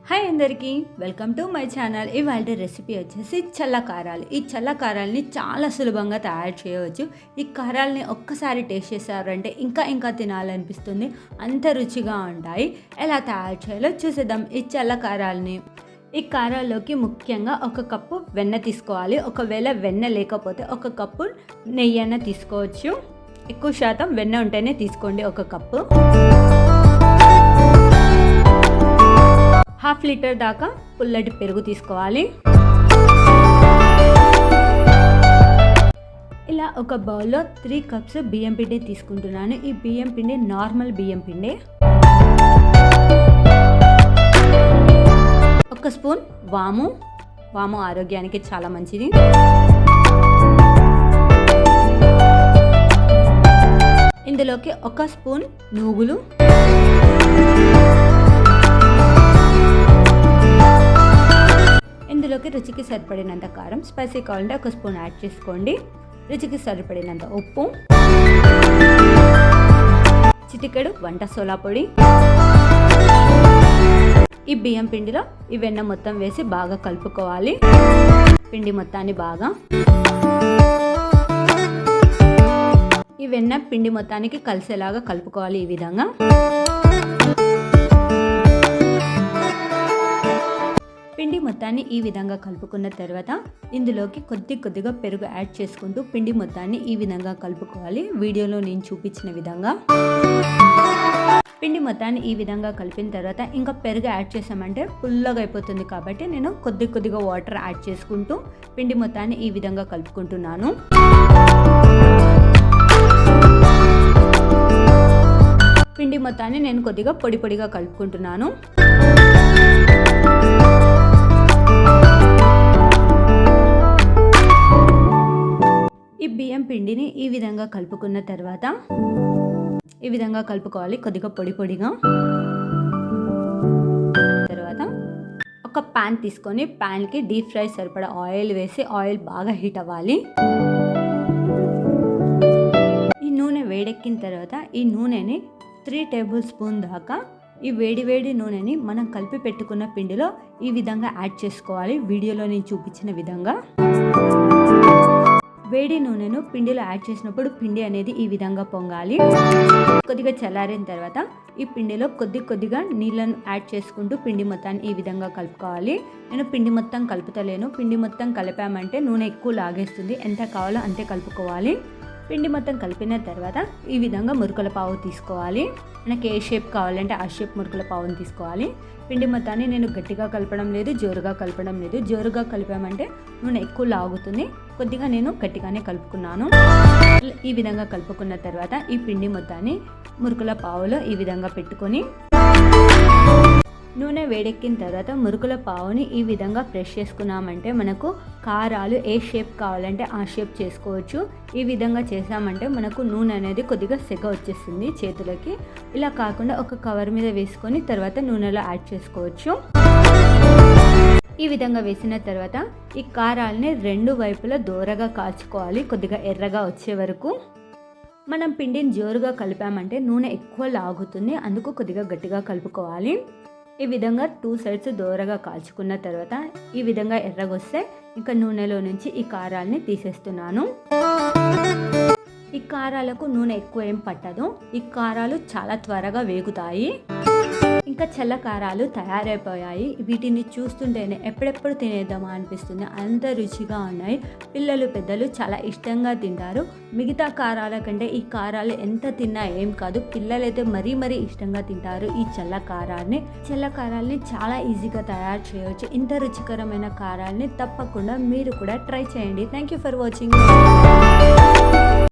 Hi అందరికీ, welcome to my channel. ఇవాళ recipe వచ్చేసి చల్ల కారాలు. ఈ చల్ల కారాలని చాలా సులభంగా తయారు చేయవచ్చు. ఈ కారాలని ఒక్కసారి టేస్ట్ చేశారంటే ఇంకా తినాలనిపిస్తుంది, అంత రుచిగా ఉంటాయి. ఎలా తయారు చేయాలో చూసేద్దాం. ఈ చల్ల కారాలని ఈ కారాల్లోకి ముఖ్యంగా 1 కప్పు వెన్న తీసుకోవాలి. ఒకవేళ వెన్న లేకపోతే 1 కప్పు నెయ్యి అన్న తీసుకోవచ్చు. ఎక్కువ శాతం వెన్న ఉంటేనే తీసుకోండి. 1 కప్పు. 1/2 లీటర్ దాకా పుల్లటి పెరుగు తీసుకోవాలి. ఇలా ఒక బౌల్లో 3 కప్స్ బియ్యం పిండి తీసుకుంటున్నాను. ఈ బియ్యం పిండి నార్మల్ బియ్యం పిండి. 1 స్పూన్ వాము ఆరోగ్యానికి చాలా మంచిది. ఇందులోకి 1 స్పూన్ నువ్వులు, ఇందులోకి రుచికి సరిపడినంత కారం, స్పైసీ కావాలంటే 1 స్పూన్ యాడ్ చేసుకోండి. రుచికి సరిపడినంత ఉప్పు, చిటికెడు వంట సోడా పొడి. ఈ బియ్యం పిండిలో ఈ వెన్న మొత్తం వేసి బాగా కలుపుకోవాలి. పిండి మొత్తాన్ని బాగా ఈ వెన్న పిండి మొత్తానికి కలిసేలాగా కలుపుకోవాలి. ఈ విధంగా పిండి మొత్తాన్ని ఈ విధంగా కలుపుకున్న తర్వాత ఇందులోకి కొద్దిగా పెరుగు యాడ్ చేసుకుంటూ పిండి మొత్తాన్ని ఈ విధంగా కలుపుకోవాలి. వీడియోలో నేను చూపించిన విధంగా పిండి మొత్తాన్ని ఈ విధంగా కలిపిన తర్వాత ఇంకా పెరుగు యాడ్ చేసామంటే పుల్లగా అయిపోతుంది. కాబట్టి నేను కొద్దిగా వాటర్ యాడ్ చేసుకుంటూ పిండి మొత్తాన్ని ఈ విధంగా కలుపుకుంటున్నాను. పిండి మొత్తాన్ని నేను కొద్దిగా పొడిగా కలుపుకుంటున్నాను. ఈ బియ్యం పిండిని ఈ విధంగా కలుపుకున్న తర్వాత ఈ విధంగా కలుపుకోవాలి. కొద్దిగా పొడిగా తర్వాత ఒక ప్యాన్ తీసుకొని ప్యాన్కి డీప్ ఫ్రై సరిపడా ఆయిల్ వేసి ఆయిల్ బాగా హీట్ అవ్వాలి. ఈ నూనె వేడెక్కిన తర్వాత ఈ నూనెని 3 టేబుల్ స్పూన్ దాకా ఈ వేడి నూనెని మనం కలిపి పెట్టుకున్న పిండిలో ఈ విధంగా యాడ్ చేసుకోవాలి. వీడియోలో నేను చూపించిన విధంగా వేడి నూనెను పిండిలో యాడ్ చేసినప్పుడు పిండి అనేది ఈ విధంగా పొంగాలి. కొద్దిగా చల్లారిన తర్వాత ఈ పిండిలో కొద్దిగా నీళ్ళను యాడ్ చేసుకుంటూ పిండి మొత్తాన్ని ఈ విధంగా కలుపుకోవాలి. నేను పిండి మొత్తం కలుపుతలేను. పిండి మొత్తం కలిపామంటే నూనె ఎక్కువ లాగేస్తుంది. ఎంత కావాలో అంతే కలుపుకోవాలి. పిండి మొత్తం కలిపిన తర్వాత ఈ విధంగా మురుకుల పావు తీసుకోవాలి. మనకి ఏ షేప్ కావాలంటే ఆ షేప్ మురుకుల పావుని తీసుకోవాలి. పిండి మొత్తాన్ని నేను గట్టిగా కలపడం లేదు, జోరుగా కలపడం లేదు. జోరుగా కలిపామంటే నూనె ఎక్కువ లాగుతుంది. కొద్దిగా నేను గట్టిగానే కలుపుకున్నాను. ఈ విధంగా కలుపుకున్న తర్వాత ఈ పిండి మొత్తాన్ని మురుకుల పావులో ఈ విధంగా పెట్టుకొని నూనె వేడెక్కిన తర్వాత మురుకుల పావుని ఈ విధంగా ప్రెస్ చేసుకున్నామంటే మనకు కారాలు ఏ షేప్ కావాలంటే ఆ షేప్ చేసుకోవచ్చు. ఈ విధంగా చేసామంటే మనకు నూనె అనేది కొద్దిగా సెగ వచ్చేస్తుంది చేతులకి. ఇలా కాకుండా ఒక కవర్ మీద వేసుకొని తర్వాత నూనెలో యాడ్ చేసుకోవచ్చు. ఈ విధంగా వేసిన తర్వాత ఈ కారాలని 2 వైపులా దోరగా కాల్చుకోవాలి. కొద్దిగా ఎర్రగా వచ్చే వరకు. మనం పిండిని జోరుగా కలిపామంటే నూనె ఎక్కువ లాగుతుంది. అందుకు కొద్దిగా గట్టిగా కలుపుకోవాలి. ఈ విధంగా 2 సైడ్స్ దోరగా కాల్చుకున్న తర్వాత ఈ విధంగా ఎర్రగొస్తే ఇంకా నూనెలో నుంచి ఈ కారాలని తీసేస్తున్నాను. ఈ కారాలకు నూనె ఎక్కువ ఏం పట్టదు. ఈ కారాలు చాలా త్వరగా వేగుతాయి. ఇంకా చల్ల కారాలు తయారైపోయాయి. వీటిని చూస్తుంటేనే ఎప్పుడెప్పుడు తినేద్దామా అనిపిస్తుంది. అంత రుచిగా ఉన్నాయి. పిల్లలు పెద్దలు చాలా ఇష్టంగా తింటారు. మిగతా కారాల కంటే ఈ కారాలు ఎంత తిన్నా ఏం కాదు. పిల్లలైతే మరీ ఇష్టంగా తింటారు ఈ చల్ల కారాల్ని చాలా ఈజీగా తయారు చేయవచ్చు. ఇంత రుచికరమైన కారాల్ని తప్పకుండా మీరు కూడా ట్రై చేయండి. Thank you for watching.